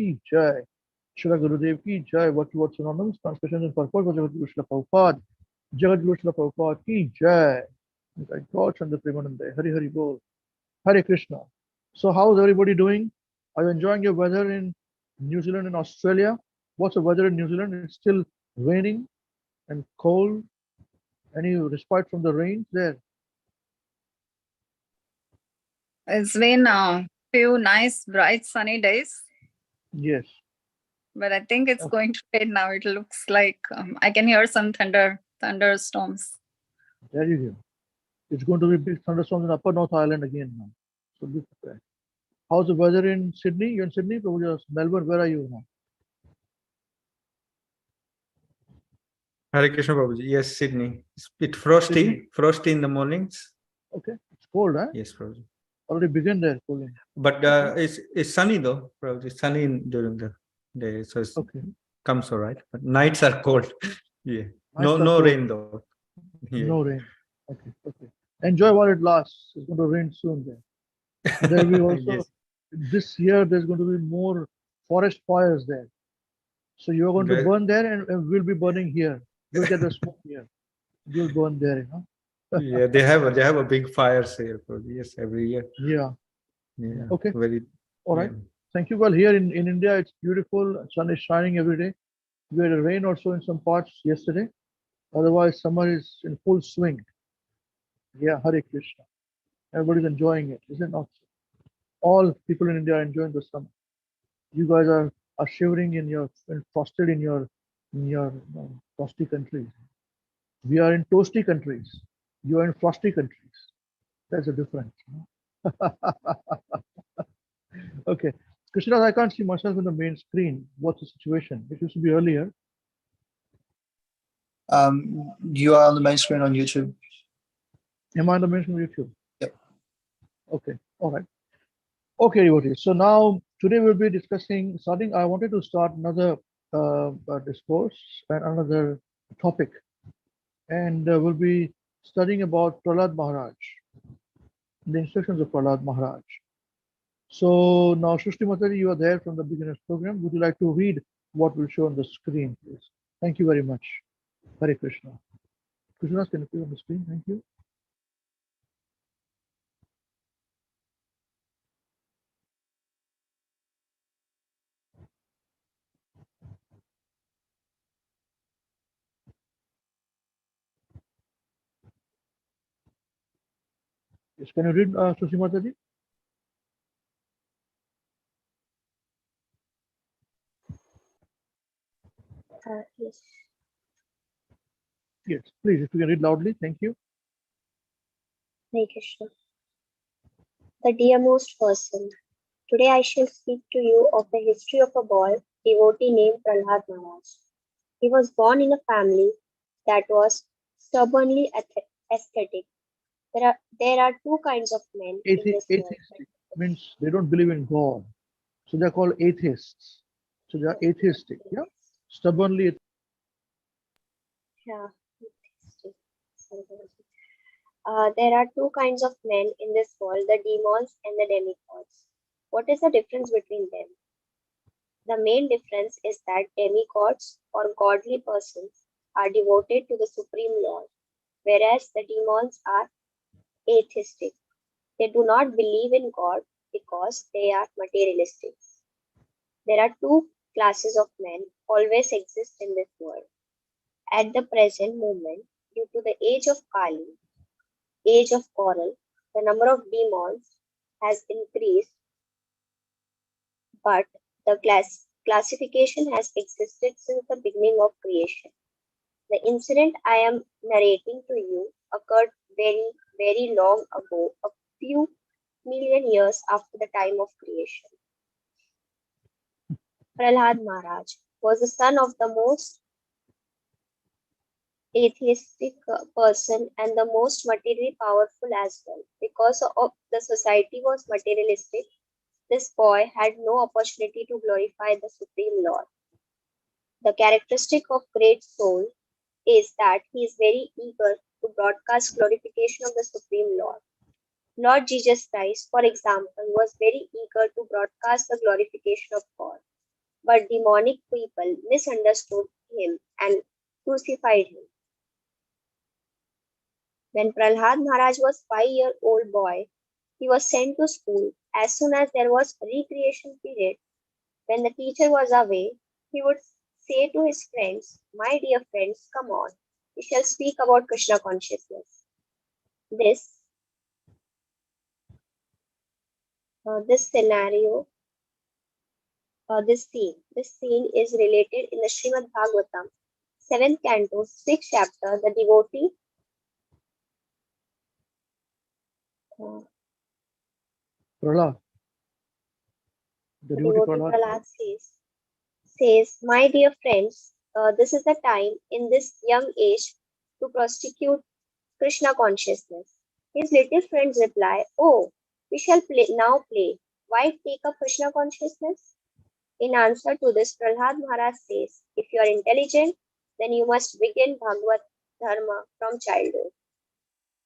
ki jai. Shri Gurudev ki jai. What synonymous translations and purport was Jagat Guru Srila Prabhupada. Jagat Guru Srila Prabhupada ki jai. Thank God Chandra Premanande. Hari Hari Bol. Hare Krishna. So how's everybody doing? Are you enjoying your weather in New Zealand and Australia? What's the weather in New Zealand? It's still raining and cold. Any respite from the rain there? It's been a few nice, bright, sunny days. Yes. But I think it's going to fade now. It looks like I can hear some thunderstorms. There you go. It's going to be big thunderstorms in Upper North Island again now. So be prepared. How's the weather in Sydney? You're in Sydney? Probably Melbourne. Where are you now? Hare Krishna Prabhuji. Yes, Sydney. It's a bit frosty. Sydney. Frosty in the mornings. Okay. It's cold, huh? Yes, Prabhuji. Already begun there, cooling. But it's sunny though, Prabhuji. It's sunny during the day. So it comes all right. But nights are cold. Yeah. No rain though. Yeah. No rain. Okay. Enjoy while it lasts. It's going to rain soon there. There will be also, Yes. this year there's going to be more forest fires there. So you're going to burn there and we'll be burning here. We'll get the smoke here. You'll burn there, you know. Yeah, they have a big fires here, Prabhuji. Yes, every year. Yeah. Okay. All right. Yeah. Thank you. Well, here in India, it's beautiful. Sun is shining every day. We had a rain also in some parts yesterday. Otherwise, summer is in full swing. Yeah, Hare Krishna. Everybody's enjoying it, is it not? All people in India are enjoying the summer. You guys are shivering and frosted in your frosty countries. We are in toasty countries. You are in frosty countries. There's a difference. Okay. Krishna, I can't see myself in the main screen. What's the situation? It used to be earlier. You are on the main screen on YouTube. Am I on the main screen on YouTube? Yep. Okay. All right. Okay, everybody. So now today we'll be discussing starting. I wanted to start another discourse and another topic, and we'll be studying about Prahlad Maharaj, the instructions of Prahlad Maharaj. So now, Shrishti Mataji, you are there from the beginner's program. Would you like to read what will show on the screen, please? Thank you very much. Hare Krishna. Krishna, can you please on the screen? Thank you. Yes, can you read, Shrishti Mataji? Yes. Yes, please, if you can read loudly, thank you. Hare Krishna. The dearmost person. Today I shall speak to you of the history of a boy, devotee named Prahlad Maharaj. He was born in a family that was stubbornly aesthetic. There are two kinds of men in this world. Atheistic means they don't believe in God. So they're called atheists. So they are atheistic, yeah? Stubbornly. Yeah. There are two kinds of men in this world, the demons and the demigods. What is the difference between them? The main difference is that demigods or godly persons are devoted to the Supreme Lord, whereas the demons are atheistic. They do not believe in God because they are materialistic. There are two classes of men always exist in this world. At the present moment, due to the age of Kali, age of coral, the number of demons has increased, but the classification has existed since the beginning of creation. The incident I am narrating to you occurred very, very long ago, a few million years after the time of creation. Prahlad Maharaj was the son of the most atheistic person and the most materially powerful as well. Because of the society was materialistic, this boy had no opportunity to glorify the Supreme Lord. The characteristic of great soul is that he is very eager to broadcast glorification of the Supreme Lord. Lord Jesus Christ, for example, was very eager to broadcast the glorification of God. but demonic people misunderstood him and crucified him. When Prahlad Maharaj was 5-year-old boy, he was sent to school. As soon as there was recreation period, when the teacher was away, he would say to his friends, "My dear friends, come on, we shall speak about Krishna consciousness." This scenario, this scene is related in the Srimad Bhagavatam, 7th canto, 6th chapter. The devotee uh, Prahlad, the the devotee devotee Prahlad. Prahlad says, "My dear friends, this is the time in this young age to prosecute Krishna consciousness." His little friends reply, "Oh, we shall now play. Why take up Krishna consciousness?" In answer to this, Prahlad Maharaj says, "If you are intelligent, then you must begin Bhagavad Dharma from childhood."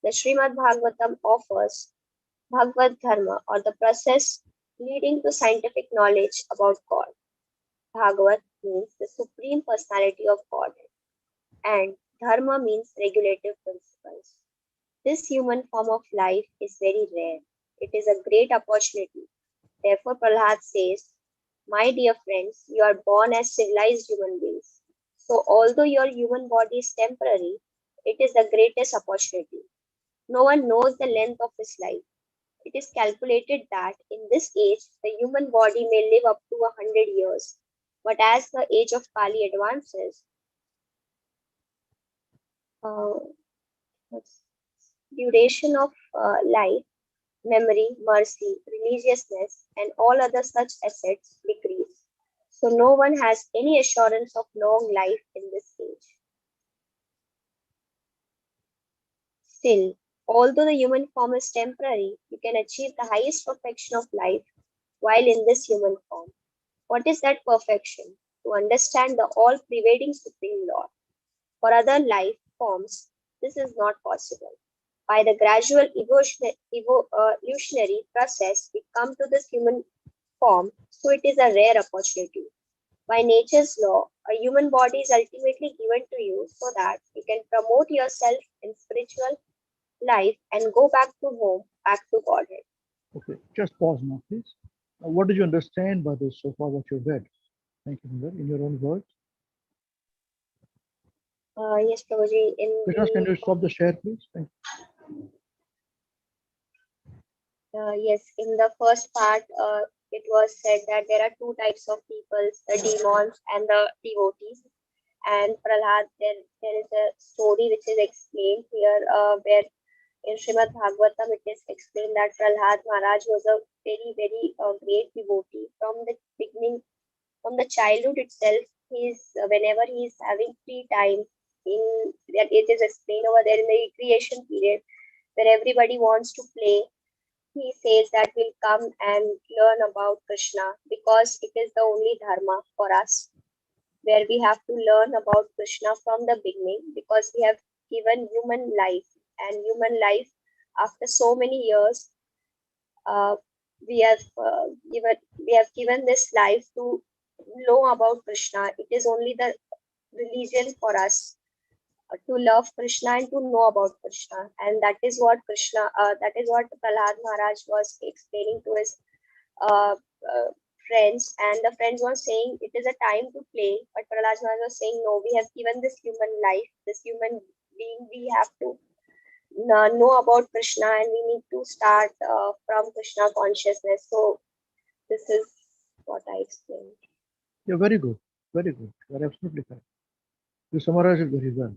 The Srimad Bhagavatam offers Bhagavad Dharma, or the process leading to scientific knowledge about God. Bhagavat means the supreme personality of Godhead, and Dharma means regulative principles. This human form of life is very rare. It is a great opportunity. Therefore, Prahlad says, "My dear friends, you are born as civilized human beings. So, although your human body is temporary, it is the greatest opportunity. No one knows the length of his life. It is calculated that in this age, the human body may live up to 100 years. But as the age of Kali advances, uh, duration of life, memory, mercy, religiousness, and all other such assets decrease. So no one has any assurance of long life in this age. Still, although the human form is temporary, you can achieve the highest perfection of life while in this human form. What is that perfection? To understand the all-pervading Supreme Lord. For other life forms, this is not possible. By the gradual evolutionary process, we come to this human form, so it is a rare opportunity. By nature's law, a human body is ultimately given to you so that you can promote yourself in spiritual life and go back to home, back to Godhead. Okay, just pause now, please. What did you understand by this so far, what you read? Thank you, Mother. In your own words. Yes, Prabhuji. Krishna, can you stop the share, please? Thank Yes, in the first part, it was said that there are two types of people, the demons and the devotees. And Prahlad, there is a story which is explained here, where in Srimad Bhagavatam it is explained that Prahlad Maharaj was a very great devotee from the beginning, from the childhood itself. Whenever he is having free time, in that it is explained over there in the recreation period, where everybody wants to play, he says that we'll come and learn about Krishna, because it is the only dharma for us, where we have to learn about Krishna from the beginning, because we have given human life, and human life after so many years, uh, we have given this life to know about Krishna. It is only the religion for us to love Krishna and to know about Krishna, and that is what that is what Prahlad Maharaj was explaining to his uh, uh, friends, and the friends were saying it is a time to play, but Prahlad Maharaj was saying, "No, we have given this human life, this human being, we have to know about Krishna, and we need to start from Krishna consciousness." So this is what I explained. you. Yeah, very good. Very good. You are absolutely correct. You summarized it very well.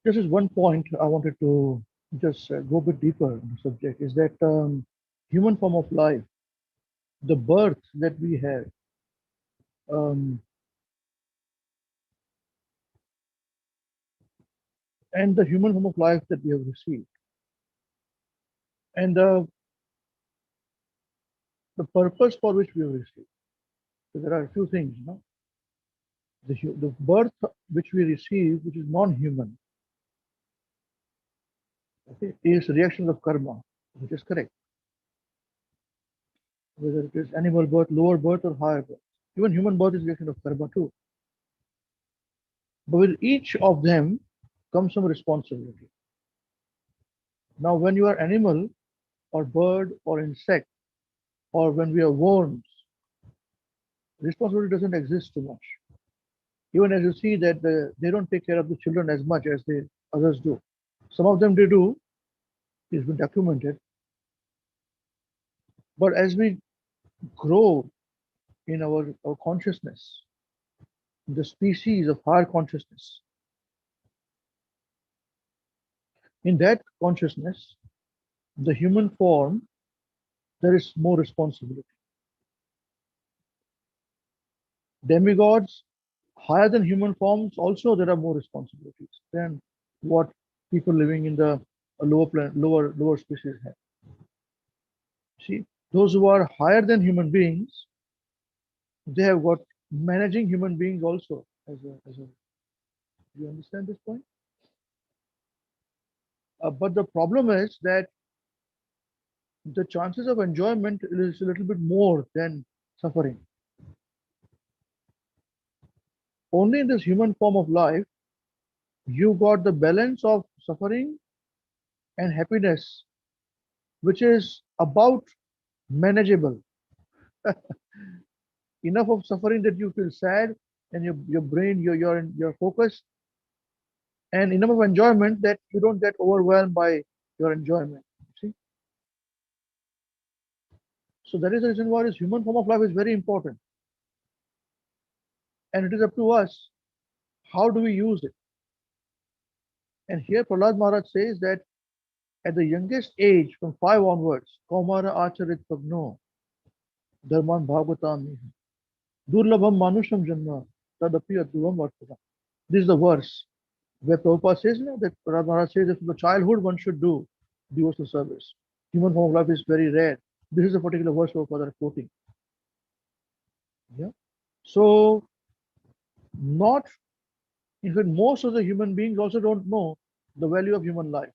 This is one point I wanted to just go a bit deeper in the subject, is that human form of life, the birth that we have, um, and the human form of life that we have received, and the purpose for which we have received. So there are a few things, no? The birth which we receive, which is non-human, okay, is reactions of karma, which is correct. Whether it is animal birth, lower birth, or higher birth. Even human birth is a kind of karma too. But with each of them comes some responsibility. Now, when you are animal or bird or insect, or when we are worms, responsibility doesn't exist too much. Even as you see that they don't take care of the children as much as the others do. Some of them they do, it's been documented. But as we grow in our consciousness, the species of higher consciousness, in that consciousness, the human form, there is more responsibility. Demigods, higher than human forms, also there are more responsibilities than what people living in the lower species have. See, those who are higher than human beings, they have got managing human beings also as a. You understand this point? But the problem is that the chances of enjoyment is a little bit more than suffering. Only in this human form of life, you got the balance of suffering and happiness, which is about manageable. Enough of suffering that you feel sad and your brain, you're focused, and enough of enjoyment that you don't get overwhelmed by your enjoyment. See? So that is the reason why this human form of life is very important. And it is up to us, how do we use it? And here Prahlad Maharaj says that at the youngest age, from 5 onwards, Kaumara Acharit Pagno, Dharman Bhagavatam Durlabham Manusham Janma, Tadapi Adhuvam Vartada. This is the verse where Prabhupada says that Prahlad Maharaj says that from the childhood one should do devotional service. Human form of life is very rare. This is a particular verse Prabhupada is quoting. Yeah. So, not, in fact, most of the human beings also don't know the value of human life.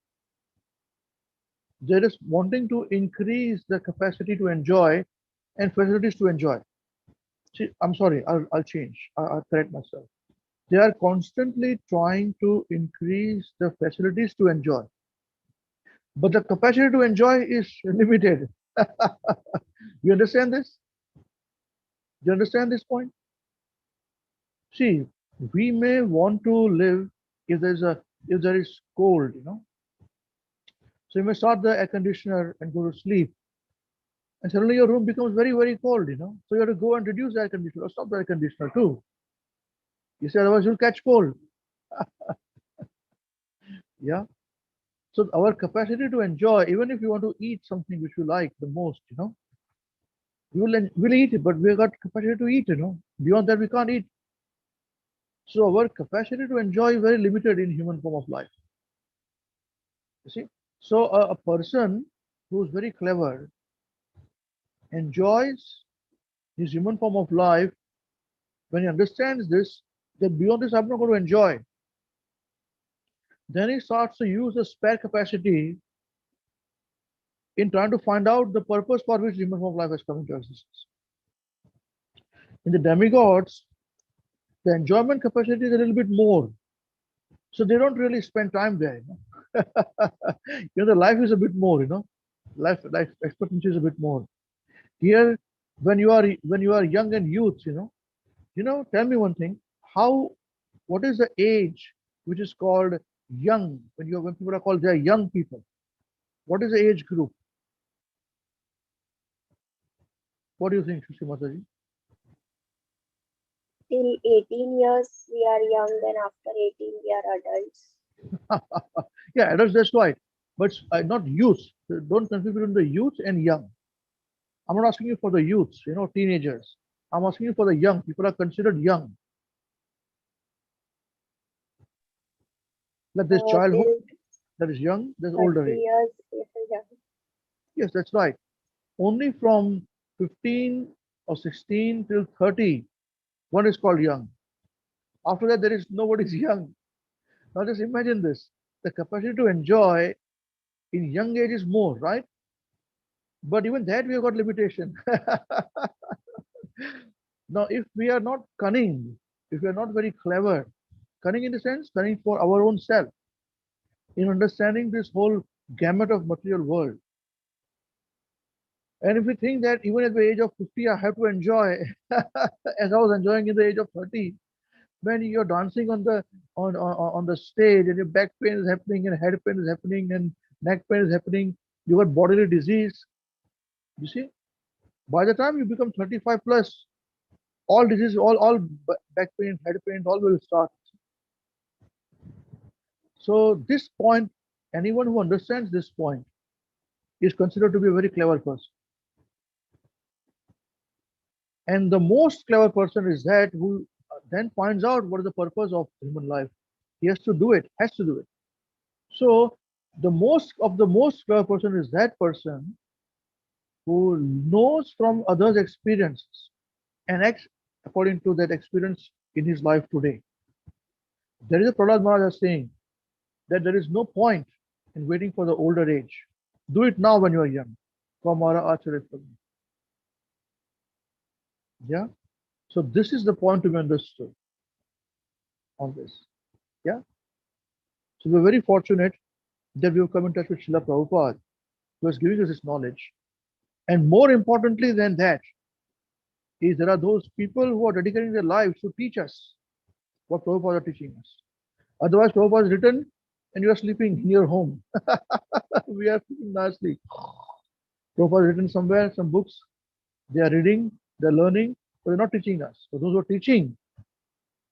They're just wanting to increase the capacity to enjoy and facilities to enjoy. See, I'm sorry, I'll change. I'll correct myself. They are constantly trying to increase the facilities to enjoy. But the capacity to enjoy is limited. You understand this? Do you understand this point? See, we may want to live if there is cold, So you may start the air conditioner and go to sleep. And suddenly your room becomes very, very cold, So you have to go and reduce the air conditioner or stop the air conditioner too. You say otherwise you'll catch cold. Yeah. So our capacity to enjoy, even if you want to eat something which you like the most, we'll eat it, but we've got capacity to eat, Beyond that we can't eat. So our capacity to enjoy is very limited in human form of life. You see? So a person who's very clever enjoys his human form of life when he understands this, that beyond this I'm not going to enjoy. Then he starts to use the spare capacity in trying to find out the purpose for which human form of life has come into existence. In the demigods, the enjoyment capacity is a little bit more. So they don't really spend time there. The life is a bit more, Life expectancy is a bit more. Here, when you are young and youth, tell me one thing, what is the age which is called young, when people are called they are young people? What is the age group? What do you think, Sushri Mataji? Till 18 years, we are young, then after 18, we are adults. Yeah, adults, that's right. But not youth. Don't confuse between the youth and young. I'm not asking you for the youths, teenagers. I'm asking you for the young. People are considered young. Like this childhood, Till that is young, there's older 30 age. years, we are young. Yes, that's right. Only from 15 or 16 till 30, one is called young. After that, there is nobody's young. Now just imagine this. The capacity to enjoy in young age is more, right? But even that we have got limitation. Now, if we are not cunning, if we are not very clever, cunning in the sense, cunning for our own self, in understanding this whole gamut of material world, and if we think that even at the age of 50, I have to enjoy, as I was enjoying in the age of 30, when you're dancing on the on the stage and your back pain is happening and head pain is happening and neck pain is happening, you got bodily disease. You see, by the time you become 35 plus, all disease, all back pain, head pain, all will start. So this point, anyone who understands this point is considered to be a very clever person. And the most clever person is that who then finds out what is the purpose of human life. He has to do it, has to do it. So the most clever person is that person who knows from others' experiences and acts according to that experience in his life today. There is a Prahlad Maharaj saying that there is no point in waiting for the older age. Do it now when you are young. Kaumara Acharya Prabhu. Yeah. So this is the point to be understood on this. Yeah. So we're very fortunate that we have come in touch with Srila Prabhupada, who is giving us this knowledge. And more importantly than that, is there are those people who are dedicating their lives to teach us what Prabhupada is teaching us. Otherwise, Prabhupada is written and you are sleeping in your home. We are sleeping nicely. Prabhupada is written somewhere, some books, they are reading, they're learning, but they're not teaching us. So those who are teaching,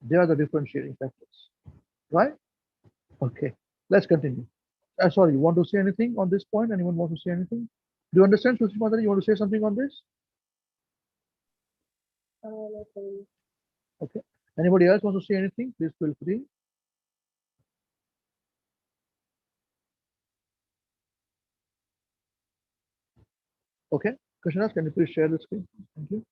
they are the differentiating factors. Right? Okay, let's continue. Sorry, you want to say anything on this point? Anyone want to say anything? Do you understand, Sushma Mataji? You want to say something on this? Nothing. Okay. Anybody else want to say anything? Please feel free. Okay. Krishna, can you please share the screen? Thank you.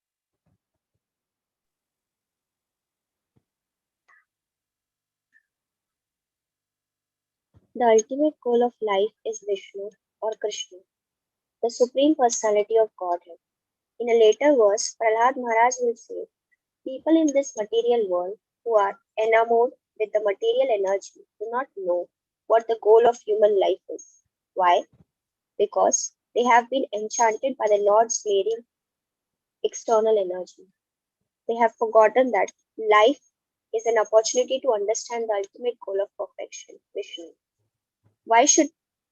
The ultimate goal of life is Vishnu or Krishna, the Supreme Personality of Godhead. In a later verse, Prahlad Maharaj will say, people in this material world who are enamored with the material energy do not know what the goal of human life is. Why? Because they have been enchanted by the Lord's glaring external energy. They have forgotten that life is an opportunity to understand the ultimate goal of perfection, Vishnu. Why should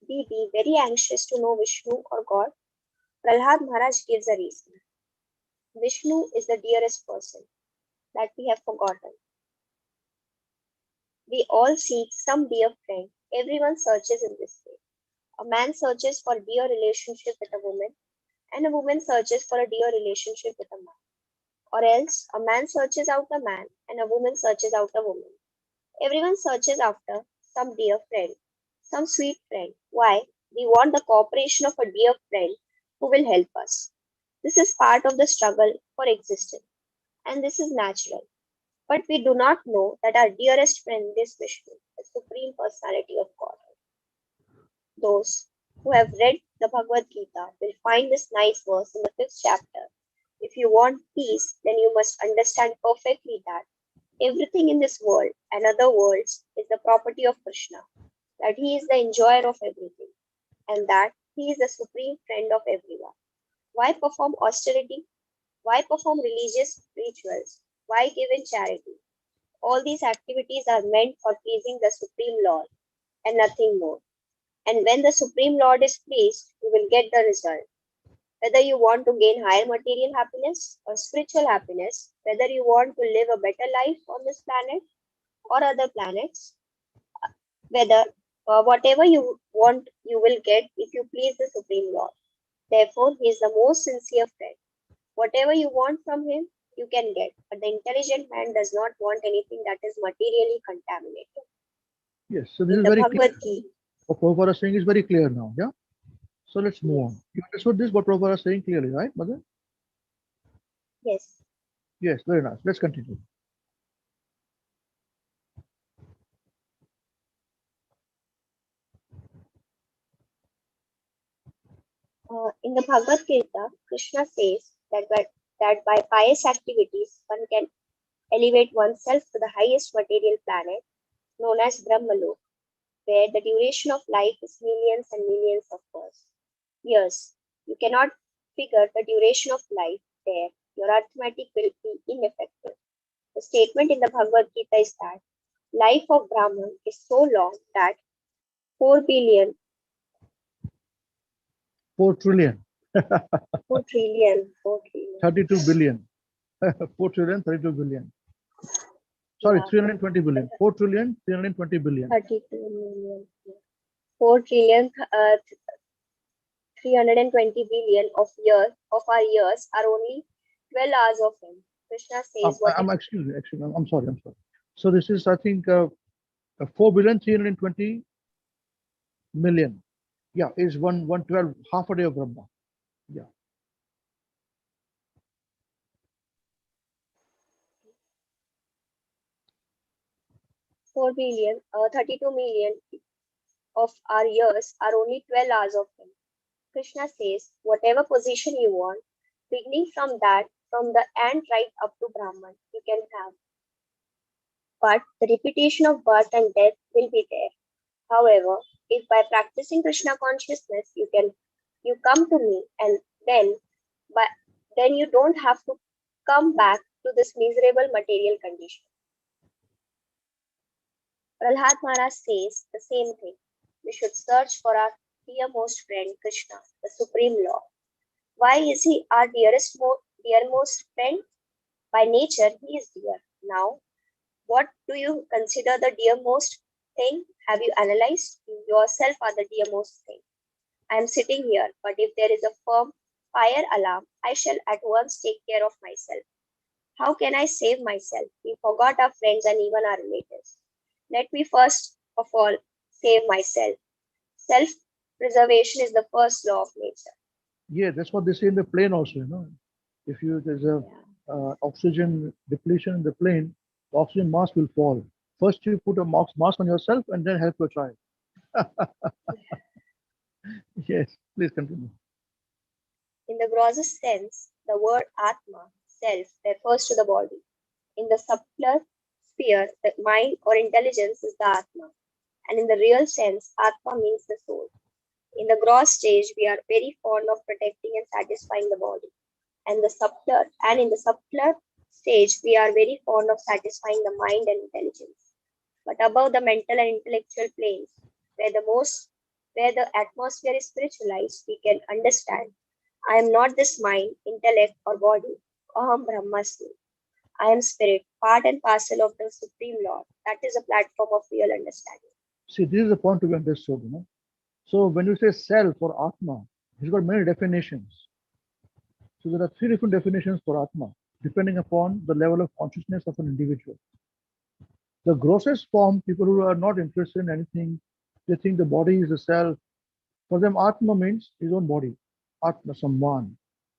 we be very anxious to know Vishnu or God? Prahlad Maharaj gives a reason. Vishnu is the dearest person that we have forgotten. We all seek some dear friend. Everyone searches in this way. A man searches for a dear relationship with a woman, and a woman searches for a dear relationship with a man. Or else, a man searches out a man, and a woman searches out a woman. Everyone searches after some dear friend, some sweet friend. Why? We want the cooperation of a dear friend who will help us. This is part of the struggle for existence, and this is natural. But we do not know that our dearest friend is Vishnu, the Supreme Personality of Godhead. Those who have read the Bhagavad Gita will find this nice verse in the 5th chapter. If you want peace, then you must understand perfectly that everything in this world and other worlds is the property of Krishna, that he is the enjoyer of everything, and that he is the supreme friend of everyone. Why perform austerity? Why perform religious rituals? Why give in charity? All these activities are meant for pleasing the Supreme Lord and nothing more. And when the Supreme Lord is pleased, you will get the result. Whether you want to gain higher material happiness or spiritual happiness, whether you want to live a better life on this planet or other planets, whether whatever you want, you will get if you please the Supreme Lord. Therefore, he is the most sincere friend. Whatever you want from him, you can get. But the intelligent man does not want anything that is materially contaminated. Yes, so this In is the very clear. Bhagavad Gita, What Prabhupada is saying is very clear now. Yeah. So let's move yes, on. You understood this, what Prabhupada is saying clearly, right, Mother? yes. Yes, very nice. Let's continue. In the Bhagavad Gita, Krishna says that that by pious activities one can elevate oneself to the highest material planet known as Brahmalok, where the duration of life is millions and millions of years. You cannot figure the duration of life there. Your arithmetic will be ineffective. The statement in the Bhagavad Gita is that life of Brahman is so long that 4 billion, 4 trillion, 4 trillion, 4 trillion. 32 billion, 4 trillion, 32 billion. Sorry, Yeah. 320 billion. 4 trillion, 320 billion. 32 million. 4 trillion, 320 billion of our years are only 12 hours of him. Krishna says what Excuse me, I'm sorry. So this is, I think, 4 billion, 320 million. Yeah, is 112, half a day of Brahma. Yeah. 4 billion, 32 million of our years are only 12 hours of him. Krishna says, whatever position you want, beginning from that, from the ant right up to Brahman, you can have. But the repetition of birth and death will be there. However, if by practicing Krishna consciousness you come to me, and then you don't have to come back to this miserable material condition. Prahlad Maharaj says the same thing. We should search for our dearmost friend Krishna, the Supreme Lord. Why is he our dearmost friend? By nature, he is dear. Now, what do you consider the dearmost thing? Have you analyzed? You yourself are the dearmost thing. I am sitting here, but if there is a firm fire alarm, I shall at once take care of myself. How can I save myself? We forgot our friends and even our relatives. Let me first of all save myself. Self-preservation is the first law of nature. Yeah, that's what they say in the plane also, you know. If there's a oxygen depletion in the plane, the oxygen mask will fall. First you put a mask on yourself and then help your child. Yes, please continue. In the grossest sense, the word Atma, self, refers to the body. In the subtler sphere, the mind or intelligence is the Atma. And in the real sense, Atma means the soul. In the gross stage, we are very fond of protecting and satisfying the body. And in the subtler stage, we are very fond of satisfying the mind and intelligence. But above the mental and intellectual planes, where the atmosphere is spiritualized, we can understand I am not this mind, intellect, or body. Aham Brahmasmi. I am spirit, part and parcel of the Supreme Lord. That is a platform of real understanding. See, this is the point to be understood, you know. So when you say self or Atma, it's got many definitions. So there are 3 different definitions for Atma, depending upon the level of consciousness of an individual. The grossest form, people who are not interested in anything, they think the body is the self. For them, Atma means his own body. Atma Samman.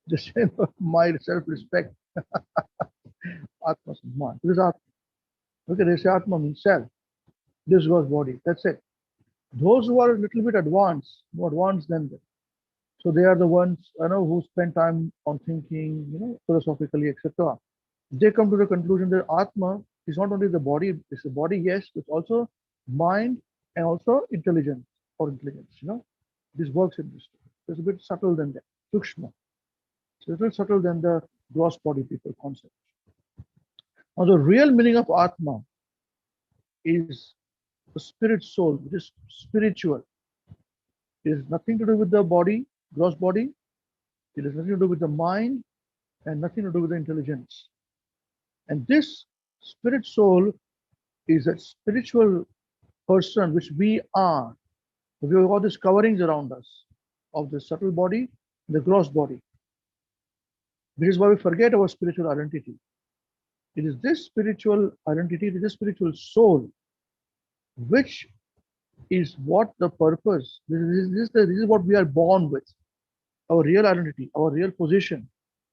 The same my self-respect. Atma Samman. This is Atma. Okay, they say Atma means self. This was body. That's it. Those who are a little bit advanced, more advanced than them. So they are the ones, who spend time on thinking, philosophically, etc. They come to the conclusion that Atma is not only the body, it's the body, yes, it's also mind and also intelligence. This works in this. It's a bit subtle than that. Sukshma. It's a little subtle than the gross body people concept. Now the real meaning of Atma is the spirit soul, which is spiritual. It has nothing to do with the body, gross body. It has nothing to do with the mind and nothing to do with the intelligence. And this spirit soul is a spiritual person which we are. We have all these coverings around us of the subtle body and the gross body. This is why we forget our spiritual identity. It is this spiritual identity, it is this spiritual soul, which is what the purpose, this is what we are born with. Our real identity, our real position.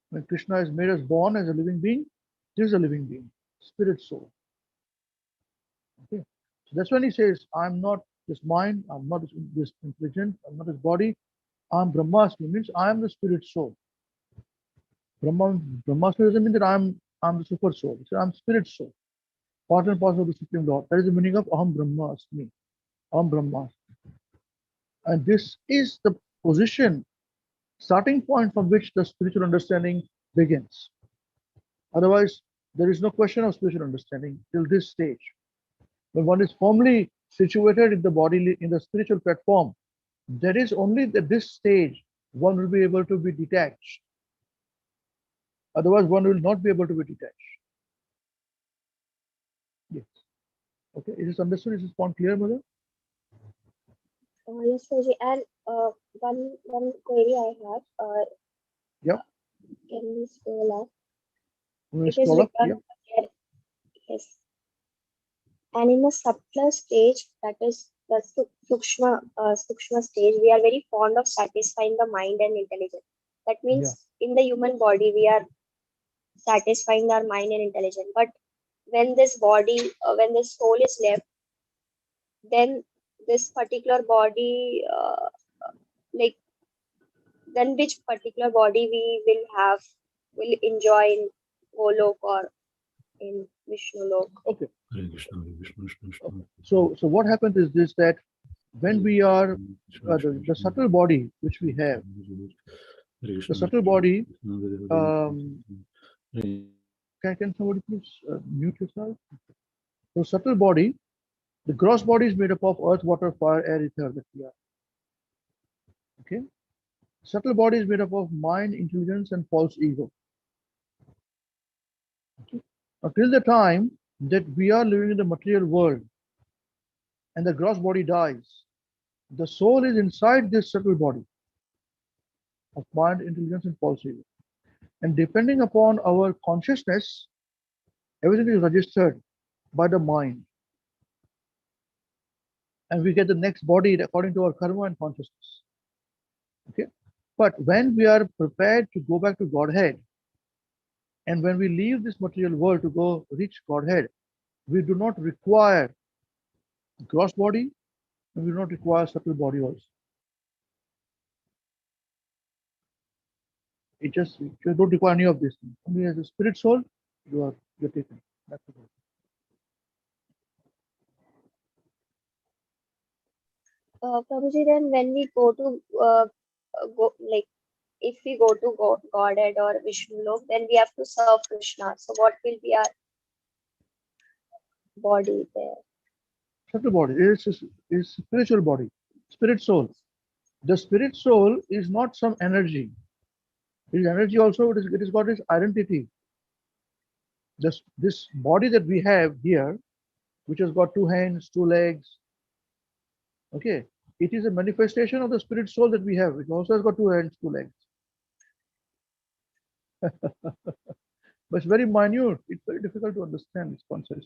When Krishna has made us born as a living being, this is a living being, spirit soul. Okay. So that's when he says, I'm not this mind, I'm not this intelligence, I'm not this body, I'm Brahmasmi, means I am the spirit soul. Brahmasmi doesn't mean that I'm the super soul. So I'm spirit soul, part and parcel of the Supreme Lord. That is the meaning of Aham Brahmasmi. Aham Brahmasmi. And this is the position, starting point from which the spiritual understanding begins. Otherwise, there is no question of spiritual understanding till this stage. When one is firmly situated in the body, in the spiritual platform, there is only at this stage one will be able to be detached. Otherwise, one will not be able to be detached. Yes. Okay. Is this understood? Is this point clear, mother? Yes, Prabhuji. And one query I have. Yep. Can we scroll up? When we It is scroll up, written yeah. here. Yes. And in a subtler stage, that is the sukshma stage, we are very fond of satisfying the mind and intelligence. That means Yeah. in the human body, we are satisfying our mind and intelligence. But when this body, when the soul is left, then this particular body, like, then which particular body we will enjoy in Golok or in Vishnu Lok? Okay. Hare Krishna, Hare Krishna, Krishna Krishna. So what happens is this, that when we are the subtle body which we have, the subtle body, can somebody please mute yourself? So subtle body, the gross body is made up of earth, water, fire, air, ether that we are. Okay. Subtle body is made up of mind, intelligence, and false ego. Okay. Now, till the time that we are living in the material world and the gross body dies, the soul is inside this subtle body of mind, intelligence, and false ego. And depending upon our consciousness, everything is registered by the mind. And we get the next body according to our karma and consciousness. Okay. But when we are prepared to go back to Godhead, and when we leave this material world to go reach Godhead, we do not require gross body, and we do not require subtle body also. It just, you don't require any of these things. Only as a spirit soul, you're taken. That's it. Prabhuji, then when we go to like, if we go to Godhead or Vishnu Lok, then we have to serve Krishna. So what will be our body there? Subtle body is spiritual body, spirit soul. The spirit soul is not some energy. It is energy also. It has got its identity. This body that we have here, which has got two hands, two legs. Okay, it is a manifestation of the spirit soul that we have, which also has got two hands, two legs. But it's very minute. It's very difficult to understand this concept.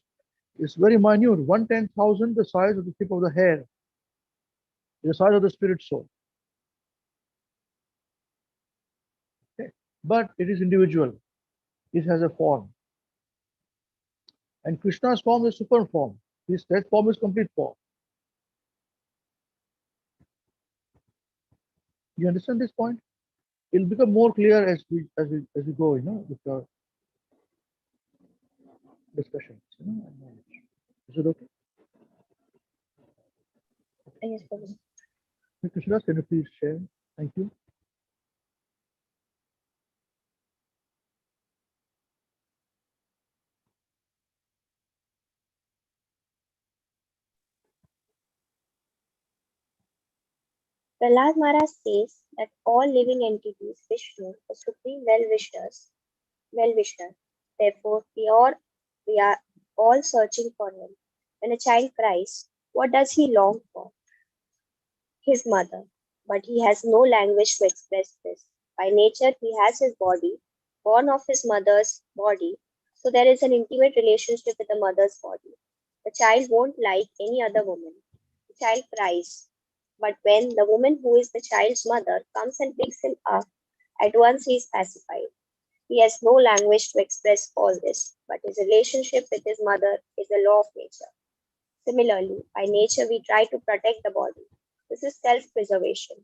It's very minute. 1/10,000 the size of the tip of the hair, the size of the spirit soul. Okay. But it is individual. It has a form. And Krishna's form is super form. That form is complete form. You understand this point? It'll become more clear as we go, with the discussions. Is it okay? Yes, Prabhuji. Krishna, can you please share? Thank you. Prahlad Maharaj says that all living entities, Vishnu, the supreme well-wisher. Therefore, we are all searching for him. When a child cries, what does he long for? His mother. But he has no language to express this. By nature, he has his body, born of his mother's body, so there is an intimate relationship with the mother's body. The child won't like any other woman. The child cries. But when the woman who is the child's mother comes and picks him up, at once he is pacified. He has no language to express all this, but his relationship with his mother is a law of nature. Similarly, by nature, we try to protect the body. This is self-preservation.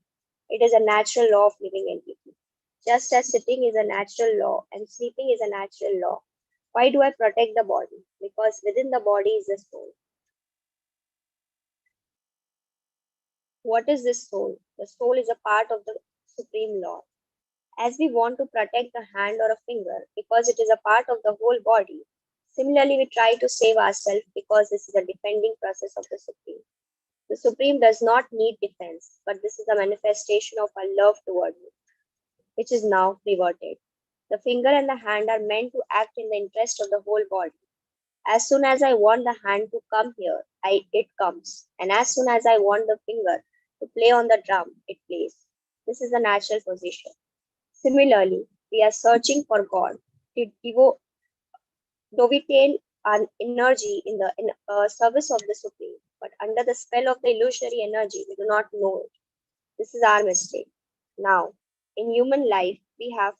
It is a natural law of living entity. Just as sitting is a natural law and sleeping is a natural law, why do I protect the body? Because within the body is the soul. What is this soul? The soul is a part of the Supreme Law. As we want to protect the hand or a finger because it is a part of the whole body, similarly we try to save ourselves because this is a defending process of the Supreme. The Supreme does not need defense, but this is a manifestation of our love toward you, which is now reverted. The finger and the hand are meant to act in the interest of the whole body. As soon as I want the hand to come here, it comes. And as soon as I want the finger to play on the drum, it plays. This is the natural position. Similarly, we are searching for God to dovetail our energy in the service of the Supreme. But under the spell of the illusory energy, we do not know it. This is our mistake. Now, in human life, we have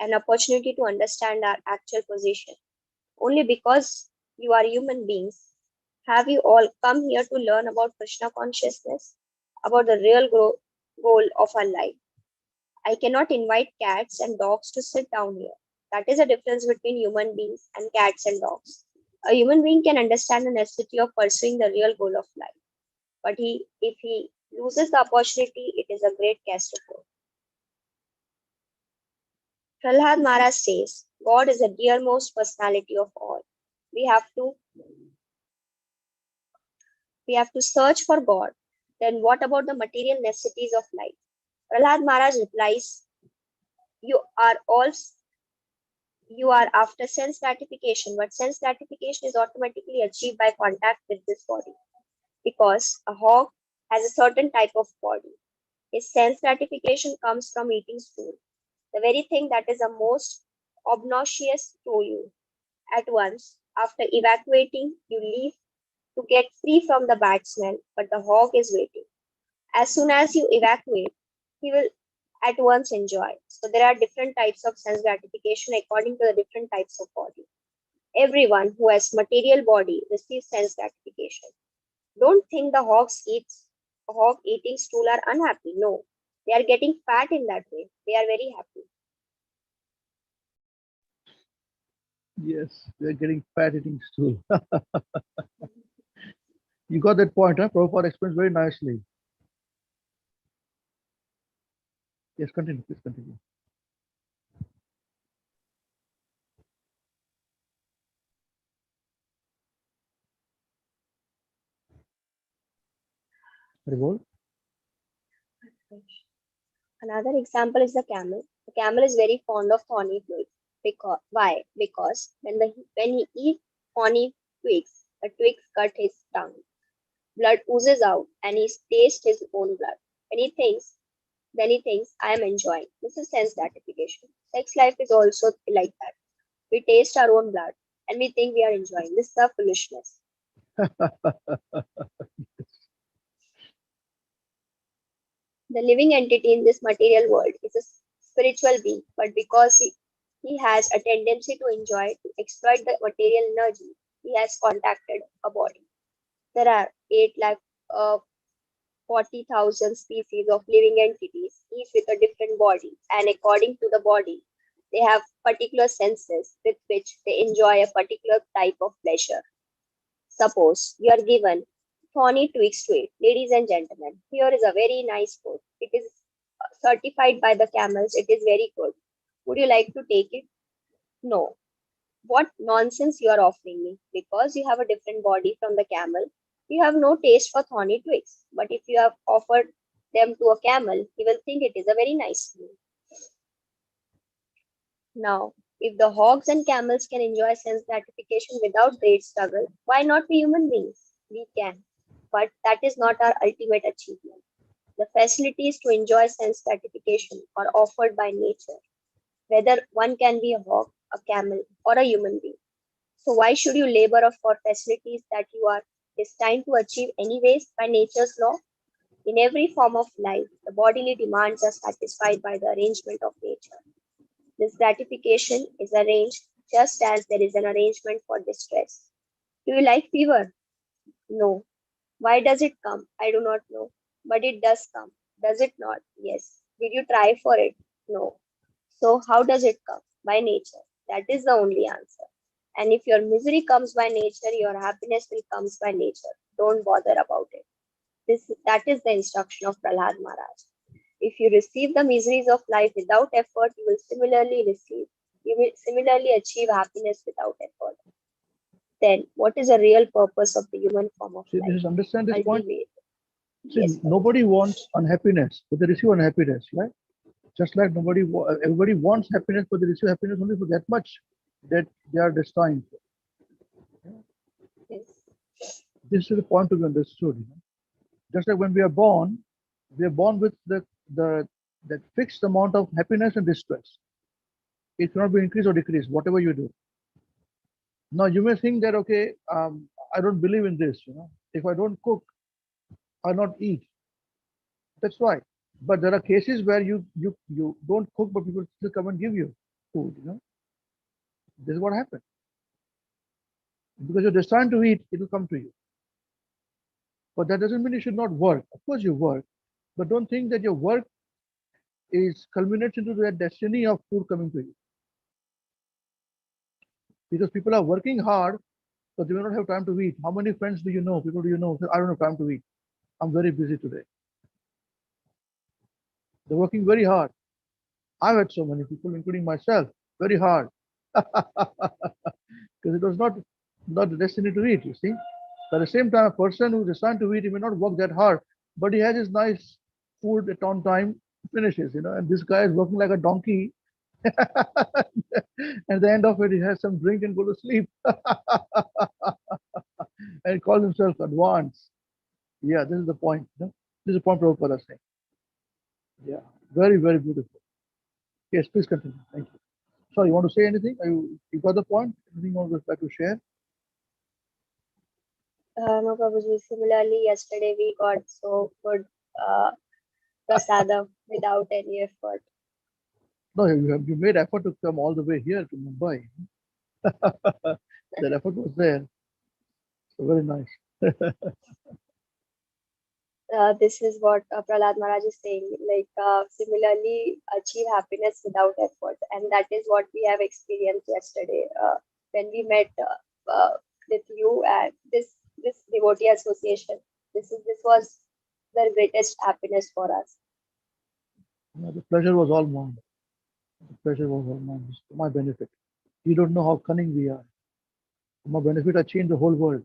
an opportunity to understand our actual position. Only because you are human beings have you all come here to learn about Krishna consciousness, about the real goal of our life. I cannot invite cats and dogs to sit down here. That is a difference between human beings and cats and dogs. A human being can understand the necessity of pursuing the real goal of life. But if he loses the opportunity, it is a great catastrophe. Prahlad Maharaj says, God is the dearmost personality of all. We have to search for God. Then what about the material necessities of life? Prahlad Maharaj replies, you are after sense gratification, but sense gratification is automatically achieved by contact with this body. Because a hog has a certain type of body. His sense gratification comes from eating stool, the very thing that is the most obnoxious to you. At once, after evacuating, you leave to get free from the bad smell, but the hog is waiting. As soon as you evacuate, he will at once enjoy. So there are different types of sense gratification according to the different types of body. Everyone who has material body receives sense gratification. Don't think the hog eating stool are unhappy. No, they are getting fat in that way. They are very happy. Yes, they're getting fat eating stool. You got that point, huh? Prabhupada explains very nicely. Yes, continue, please continue. Revol? Another example is the camel. The camel is very fond of thorny twigs. Why? Because when he eats thorny twigs, the twigs cut his tongue. Blood oozes out and he tastes his own blood. Then he thinks, I am enjoying. This is sense gratification. Sex life is also like that. We taste our own blood and we think we are enjoying. This is a foolishness. The living entity in this material world is a spiritual being, but because he has a tendency to enjoy, to exploit the material energy, he has contacted a body. There are 8,40,000 species of living entities, each with a different body, and according to the body, they have particular senses with which they enjoy a particular type of pleasure. Suppose you are given thorny twigs to eat. Ladies and gentlemen, here is a very nice food. It is certified by the camels. It is very good. Would you like to take it? No. What nonsense you are offering me. Because you have a different body from the camel, you have no taste for thorny twigs. But if you have offered them to a camel, he will think it is a very nice meal. Now, if the hogs and camels can enjoy sense gratification without great struggle, why not we human beings? We can. But that is not our ultimate achievement. The facilities to enjoy sense gratification are offered by nature, whether one can be a hog, a camel, or a human being. So why should you labor for facilities that you are destined to achieve anyways by nature's law? In every form of life, the bodily demands are satisfied by the arrangement of nature. This gratification is arranged just as there is an arrangement for distress. Do you like fever? No. Why does it come? I do not know. But it does come. Does it not? Yes. Did you try for it? No. So how does it come? By nature. That is the only answer. And if your misery comes by nature, your happiness will comes by nature. Don't bother about it. That is the instruction of Prahlad Maharaj. If you receive the miseries of life without effort, you will similarly achieve happiness without effort. Then what is the real purpose of the human form of See, life? just understand this point. Ultimate. See, Yes, nobody wants unhappiness, but they receive unhappiness, right? Just like everybody wants happiness, but they receive happiness only for that much that they are destined for. yes. This is the point to be understood. Just like when we are born with that fixed amount of happiness and distress. It cannot be increased or decreased, whatever you do. Now you may think that okay, I don't believe in this. If I don't cook, I'll not eat. That's right. But there are cases where you don't cook, but people still come and give you food. This is what happens. Because you're destined to eat, it will come to you. But that doesn't mean you should not work. Of course you work, but don't think that your work is culminates into that destiny of food coming to you. Because people are working hard, but they may not have time to eat. How many friends do you know? People do you know? I don't have time to eat. I'm very busy today. They're working very hard. I've had so many people, including myself, very hard. Because it was not the destiny to eat, you see. But at the same time, a person who's assigned to eat, he may not work that hard, but he has his nice food at on time, finishes, and this guy is working like a donkey. At the end of it, he has some drink and go to sleep. And he calls himself advanced. Yeah, this is the point. This is the point Prabhupada is saying. Yeah, very, very beautiful. Yes, please continue. Thank you. Sorry, you want to say anything? You got the point? Anything you would like to share? No, Prabhuji. Similarly, yesterday we got so good prasadam without any effort. No, you made effort to come all the way here to Mumbai. That effort was there. So very nice. This is what Prahlad Maharaj is saying. Similarly, achieve happiness without effort, and that is what we have experienced yesterday when we met with you and this devotee association. This was the greatest happiness for us. The pleasure was all mine. The pleasure was all mine. It's for my benefit. You don't know how cunning we are. For my benefit, I change the whole world.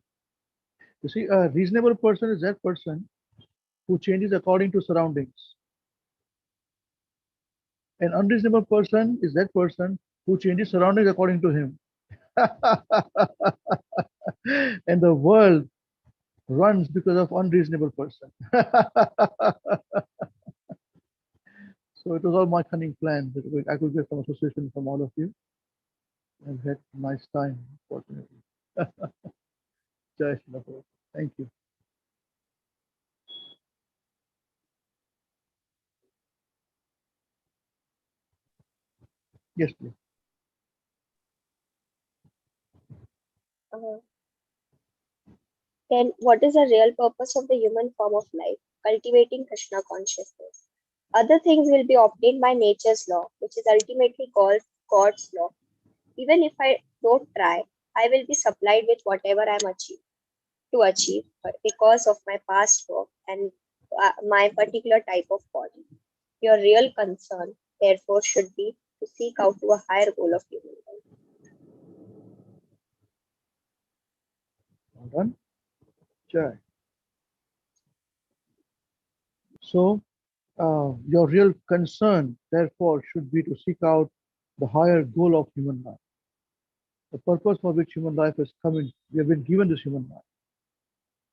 You see, a reasonable person is that person who changes according to surroundings. An unreasonable person is that person who changes surroundings according to him. And the world runs because of unreasonable person. So it was all my cunning plan that I could get some association from all of you. I've had a nice time, fortunately. Jai Shri Prabhupada. Thank you. Yes, please. Uh, then, what is the real purpose of the human form of life? Cultivating Krishna consciousness. Other things will be obtained by nature's law, which is ultimately called God's law. Even if I don't try, I will be supplied with whatever I'm to achieve because of my past work and my particular type of body. Your real concern, therefore, should be to seek out to a higher goal of human life. Well done. Jai. So, your real concern, therefore, should be to seek out the higher goal of human life. The purpose for which human life is coming. We have been given this human life.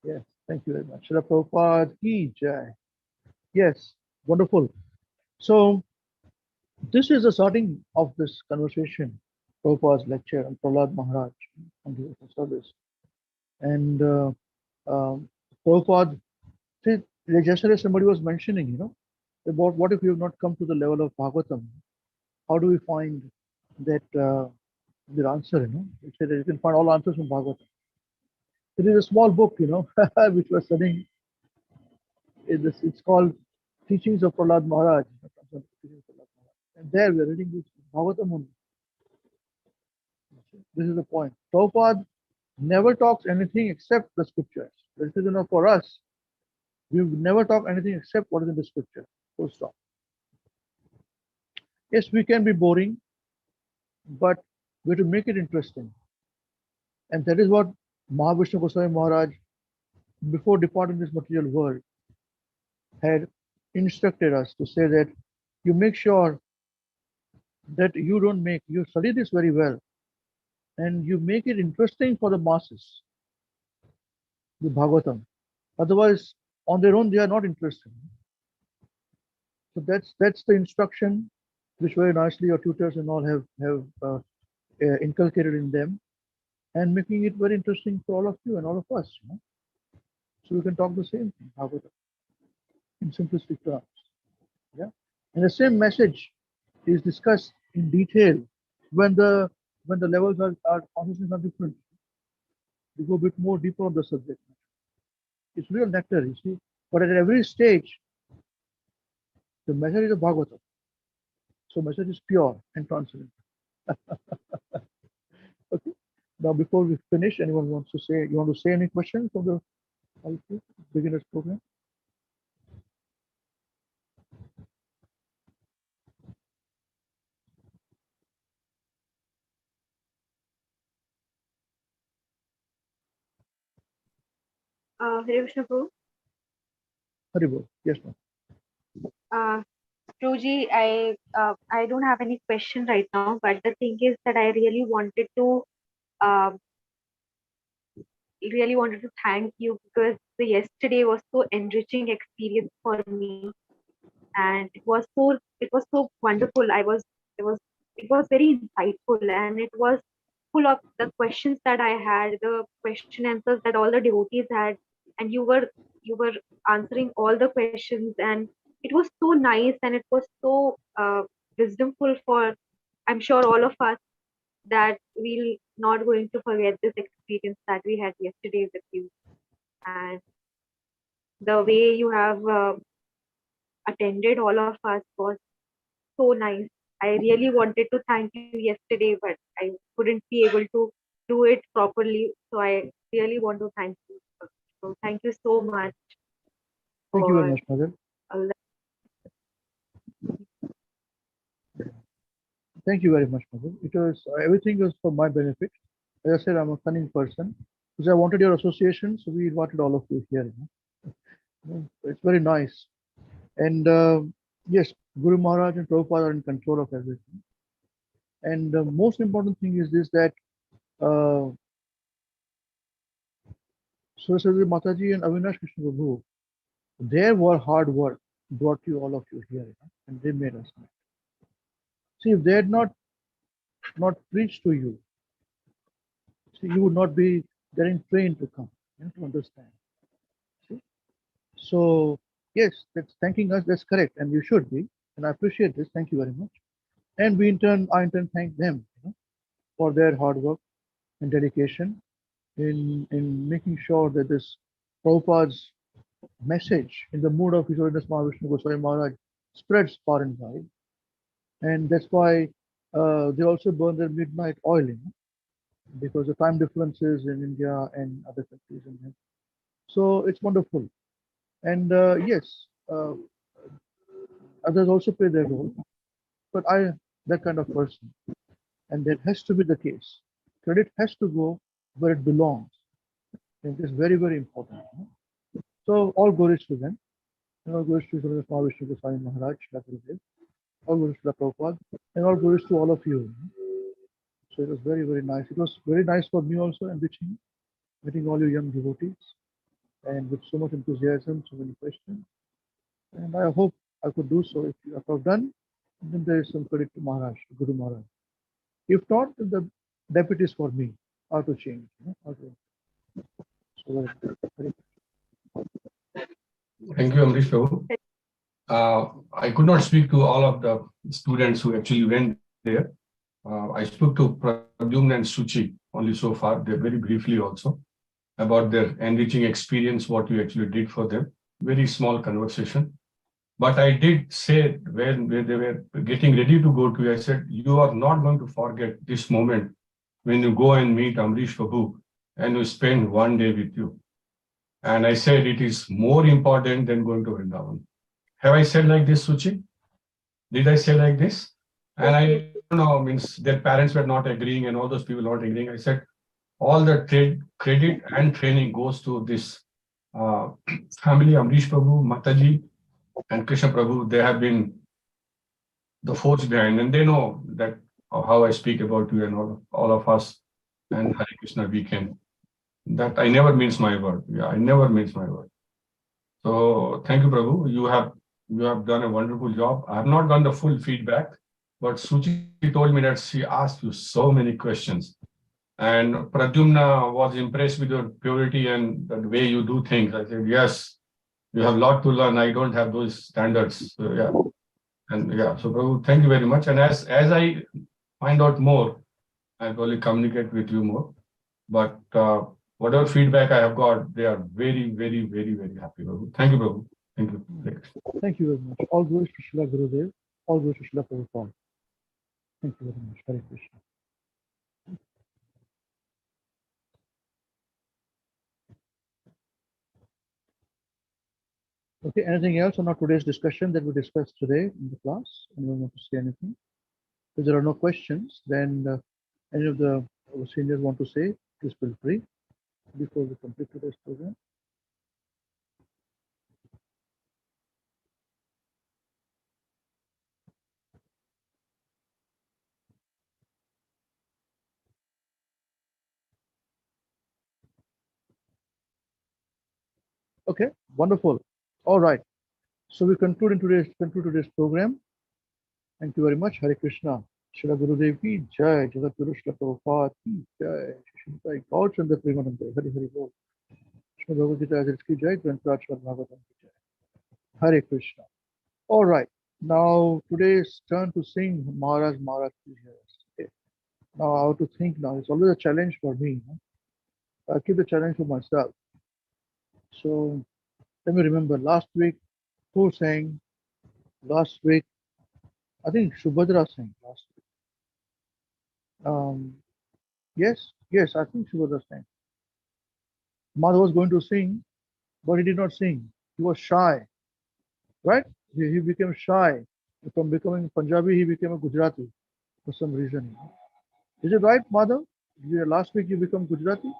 Yes, thank you very much. Srila Prabhupada ki jai. Yes, wonderful. So, this is the starting of this conversation, Prabhupada's lecture on Prahlad Maharaj on devotional service. And Prabhupada, yesterday somebody was mentioning, about what if we have not come to the level of Bhagavatam? How do we find that the answer, It said that you can find all answers from Bhagavatam. It is a small book, which we're studying. It's called Teachings of Prahlad Maharaj. And there we are reading this Bhagavatam only. This is the point. Prabhupada never talks anything except the scriptures. This is enough for us. We never talk anything except what is in the scripture. Full stop. Yes, we can be boring, but we have to make it interesting. And that is what Mahavishnu Goswami Maharaj, before departing this material world, had instructed us to say that you make sure that you study this very well and you make it interesting for the masses, the Bhagavatam. Otherwise, on their own, they are not interested. So that's the instruction which very nicely your tutors and all have inculcated in them, and making it very interesting for all of you and all of us. So we can talk the same thing, Bhagavatam, in simplistic terms. Yeah, and the same message is discussed in detail when the levels are consciousness are different. We go a bit more deeper on the subject. It's real nectar, you see. But at every stage, the message is a Bhagavatam. So message is pure and transcendent. Okay. Now before we finish, anyone wants to say, you want to say any questions from the beginners program? Hare Krishna Prabhu. Haribol. Yes, ma'am. Prabhuji, I don't have any question right now, but the thing is that I uh, really wanted to thank you because the yesterday was so enriching experience for me, and it was so wonderful. It was very insightful, and it was full of the questions that I had, the question answers that all the devotees had, and you were answering all the questions, and it was so nice, and it was so wisdomful for, I'm sure, all of us, that we'll not going to forget this experience that we had yesterday with you, and the way you have attended all of us was so nice. I really wanted to thank you yesterday, but I couldn't be able to do it properly. So I really want to thank you. So thank you so much Thank you very for much, mother. all that. Thank you very much, mother. It was everything was for my benefit. As I said, I'm a cunning person. Because I wanted your association, so we invited all of you here. It's very nice. And yes, Guru Maharaj and Prabhupada are in control of everything. And the most important thing is this, that Saraswati Mataji and Avinash Krishna Prabhu, their hard work brought you, all of you here, and they made us. See, if they had not preached to you, see, you would not be getting trained to come, to understand. See? So yes, that's thanking us. That's correct, and you should be. And I appreciate this. Thank you very much. And I in turn thank them, for their hard work and dedication in making sure that this Prabhupada's message in the mood of His Holiness Mahavishnu Goswami Maharaj spreads far and wide. And that's why they also burn their midnight oil, because the time differences in India and other countries. So it's wonderful. And yes, others also play their role. But I am that kind of person. And that has to be the case. Credit has to go where it belongs. And it's very, very important. So all glories to them. And all glories to His Mahavishnu Goswami Maharaj, all glories to the Prabhupada, and all glories to all of you. So it was very, very nice. It was very nice for me also, enriching, meeting all you young devotees, and with so much enthusiasm, so many questions. And I hope I could do so. If you have done, then there is some credit to Maharaj, to Guru Maharaj. If not, then the deputy is for me, how to change. So Thank you, Amrish Prabhu. I could not speak to all of the students who actually went there. I spoke to Pradyumna and Suchi only so far, they very briefly also, about their enriching experience, what you actually did for them. Very small conversation. But I did say when they were getting ready to go to, I said, you are not going to forget this moment when you go and meet Amrish Prabhu and you spend one day with you. And I said, it is more important than going to Vrindavan. Have I said like this, Suchi? Did I say like this? And I don't know, means their parents were not agreeing and all those people not agreeing. I said, all the credit and training goes to this family, Amrish Prabhu, Mataji, and Krishna Prabhu. They have been the force behind, and they know that how I speak about you and all of us and Hare Krishna weekend. That I never mince my word. Yeah, I never mince my word. So thank you, Prabhu. You have done a wonderful job. I have not done the full feedback, but Suchi told me that she asked you so many questions. And Pradyumna was impressed with your purity and the way you do things. I said, yes, you have a lot to learn. I don't have those standards. So, yeah. And yeah, so Prabhu, thank you very much. And as I find out more, I'll probably communicate with you more. But whatever feedback I have got, they are very, very, very, very happy, Prabhu. Thank you, Prabhu. Thank you. Thank you very much. All glories to Srila Gurudev. All glories to Srila Prabhupada. Thank you very much. Hare Krishna. Okay, anything else on our today's discussion that we discussed today in the class? Anyone want to say anything? If there are no questions, then any of the seniors want to say, please feel free before we complete today's program. Okay, wonderful. All right. So we conclude today's program. Thank you very much. Hare Krishna. Srila Gurudev ki jai. Jagat Guru Srila Prabhupada ki jai. Shri Gaur Chandra Premanande. Hare Hare Bol. Srila Bhagavad Gita Ajit ki jai. Grantaraj Bhagavatam ki jai. Hare Krishna. All right. Now today's turn to sing Maharaj please hear us. Okay. Now I have to think now. It's always a challenge for me. I keep the challenge for myself. So let me remember last week who sang last week. I think Subhadra sang last week. Yes, I think Subhadra sang. Madhav was going to sing, but he did not sing. He was shy, right? He became shy. From becoming Punjabi, he became a Gujarati for some reason. Is it right, Madhav? Last week you become Gujarati,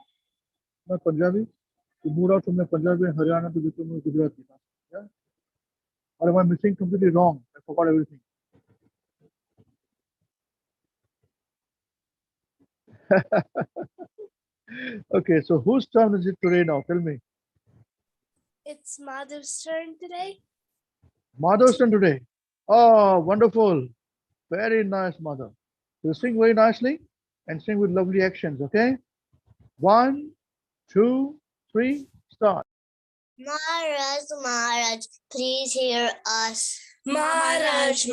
not Punjabi. You moved out from the Punjabi and Haryana to become a Gujarati. Yeah? Or am I missing completely wrong? I forgot everything. Okay, so whose turn is it today now? Tell me. It's Madhav's turn today. Madhav's turn today. Oh, wonderful. Very nice, Madhav. You sing very nicely and sing with lovely actions, okay? 1, 2, 3, start. Maharaj, please hear us. Maharaj,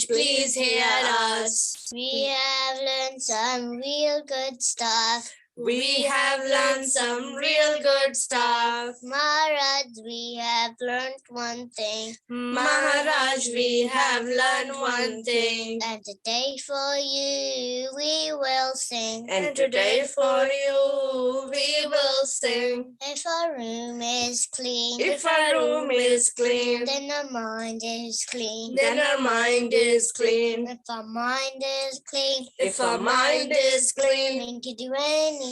please hear us. We have learned some real good stuff. We have learned some real good stuff. Maharaj, we have learned one thing. Maharaj, we have learned one thing. And today for you we will sing. And today for you we will sing. If our room is clean, If our room is clean, then our mind is clean. then our mind is clean. If our mind is clean, If our mind is clean, we can do anything.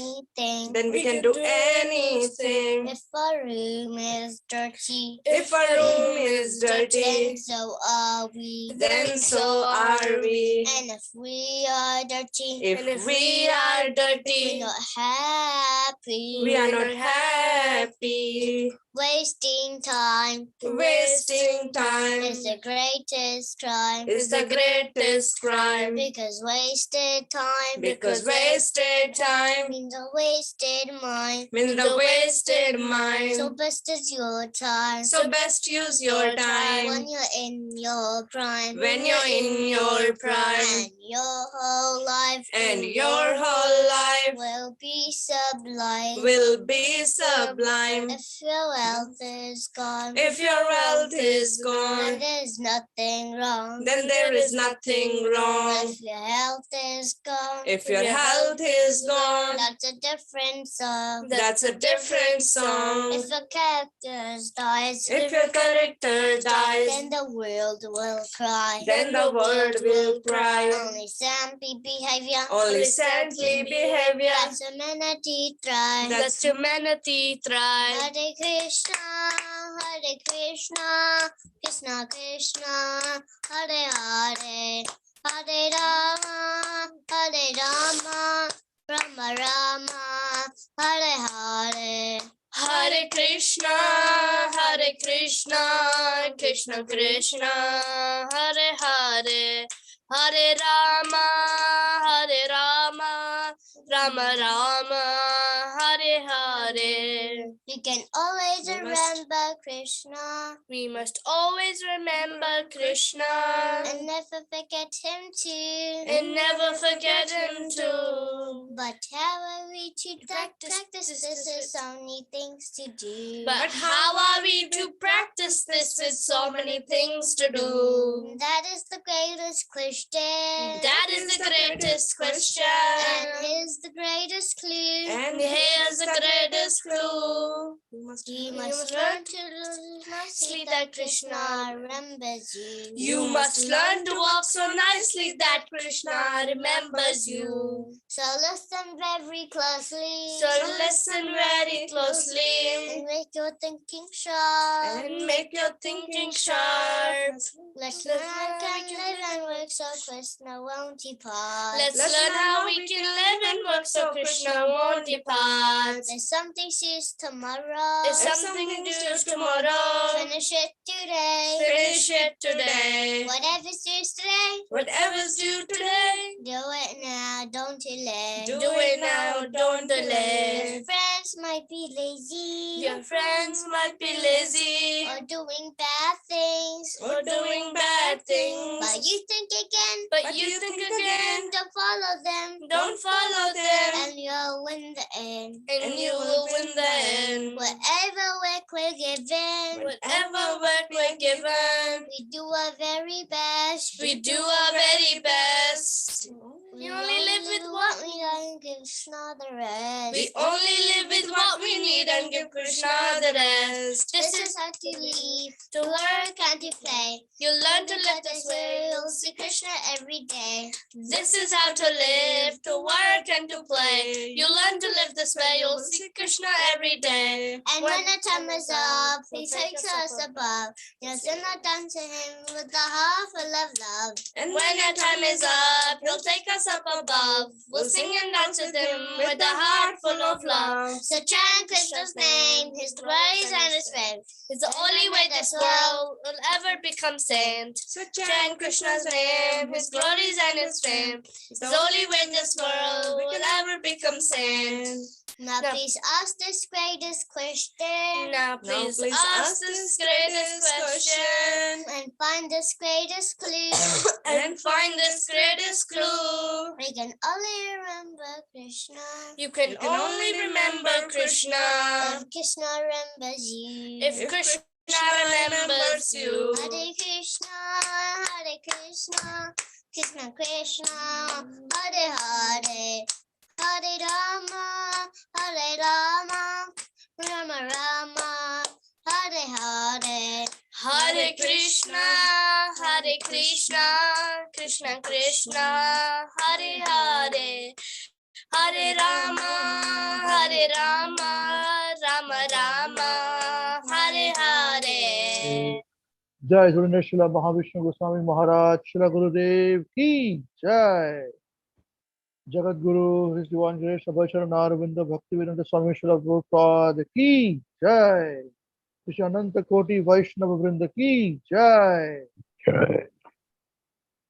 then we can do anything. If our room is dirty, If our room is dirty, then so are we. then so are we. And if we are dirty, If we are dirty, we're not happy. we are not happy. Wasting time Wasting time is the greatest crime. is the greatest crime. Because wasted time Because wasted time means a wasted mind. means the wasted mind. So best is your time. So best use your time When you're in your prime. when you're in your prime. And your whole life and your whole life will be sublime. will be sublime. If your wealth is gone, If your wealth is then gone, there's nothing wrong. then there is nothing wrong. If your health is gone, If your health is gone, that's a different song. that's a different song. If a character dies, If your character dies, then the world will cry. then the world will cry. Only saintly behavior, Only saintly behavior, that's humanity thrive. that's humanity thrive. Hare Krishna, Krishna Krishna, Hare Hare, Hare Rama, Rama Rama, Hare Hare. Hare Krishna, Krishna Krishna, Hare Hare, Hare Rama, Rama Rama, Hare Hare. We can always We must- remember Krishna We must always remember Krishna and never forget him too. and never forget him too. But how are we to practice this? This is so many things to do. But how are we to practice this with so many things to do? That is the greatest question. That is the greatest question. And here's the greatest clue. And here's the greatest clue. You must learn to lose nicely that Krishna remembers you. You must learn to walk so nicely that Krishna remembers you. So listen very closely. So listen very closely And make your thinking sharp. and make your thinking sharp. Let's learn how we can live and work so Krishna won't depart. Let's learn how we can live and work so Krishna won't depart. There's something serious tomorrow. There's something to do tomorrow. Finish it today. Finish it today. Whatever's due today, Whatever's due today, do it now, don't delay. do it now, don't Your delay. friends might be lazy. Your friends might be lazy Or doing bad things. or doing bad things, But you think again. but you think again, Don't follow them. don't follow them, And you'll win the end. and you will win the end. Whatever work we're given, Whatever work we're given, we do our very best. we do our very best. We only live with what we don't give Krishna the rest. We only live with what we need and give Krishna the rest. This is how to live, to work and to play. You learn to live this way. You'll see Krishna every day. This is how to live, to work and to play. You learn to live this way. You'll see Krishna every day. And when the time is up, he takes us above. You'll send our down to him with the heart full of love. And when our time is up, he'll take us up above. We'll sing and dance with him with a heart full of love. So chant Krishna's name, his glories and his fame. It's the only way this world will ever become saint. So chant Krishna's name, his glories and his fame. It's the only way this world will ever become saint. Now please ask this greatest question. Now please ask this greatest question And find this greatest clue. and find this greatest clue. We can only remember Krishna. You can only remember Krishna If Krishna remembers you. if Krishna remembers you. Hare Krishna, Krishna Krishna, Hare Hare, Hare Rama, Rama Rama, Hare Hare. Hare Krishna, Krishna Krishna, Hare Hare, Hare Rama, Rama Rama, Hare Hare. Jai Surendra Shila Mahavishnu Goswami Maharaj Shila Gurudev Ki Jai. Jagat Guru, His Divine Grace, Abhay Sharan Aravinda Bhaktivedanta Swami Shila Prabhupada Ki Jai. Shri Ananta Koti Vaishnava Vrinda Ki Jai.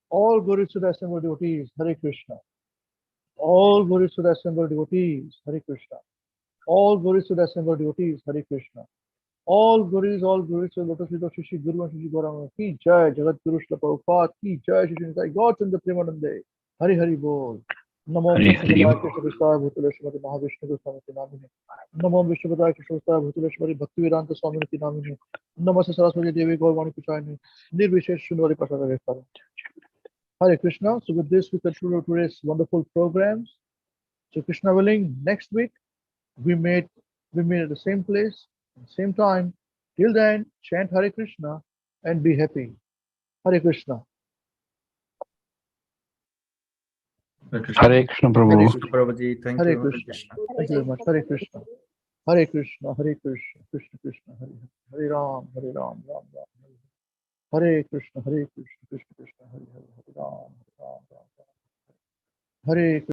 All glories to the assembled devotees, Hare Krishna. All glories to the assembled devotees, Hare Krishna. All glories to the assembled devotees, Hare Krishna. All glories to the lotus feet of Shri Shri Guru and Shri Gauranga Ki Jai. Jagat Guru Shila Prabhupada Ki Jai. Shri Nitai Gautanga Premanande Hari Hari Bol. Namo Hare Krishna Hare. Padaya Krishna Prasthaya Bhutale Shrimati Mahavishnu Goswamiti Namine. Namo Vishnu Padaya Krishna Prasthaya Bhutale Shrimati Bhaktivedanta Swamiti Namine. Namaste Saraswati Devi Gaurvani Kuchayani. Nirvishesh Shunvari Prasada Vekara. Hare Krishna. So with this we conclude today's wonderful programs. So Krishna willing, next week we meet at the same place, same time. Till then, chant Hare Krishna and be happy. Hare Krishna. Hare Krishna. Hare Krishna Hare Prabhu. Krishna, Prabhuji. Thank Hare you. Hare Krishna. Krishna. Thank you very much. Hare Krishna. Hare Krishna. Hare Krishna. Krishna Krishna. Hare Hare. Hare Ram. Hare Ram. Ram Ram. Hare Hare. Hare Krishna. Hare Krishna. Krishna Krishna. Hare Hare. Hare Ram. Hare Ram. Ram Ram. Hare Krishna.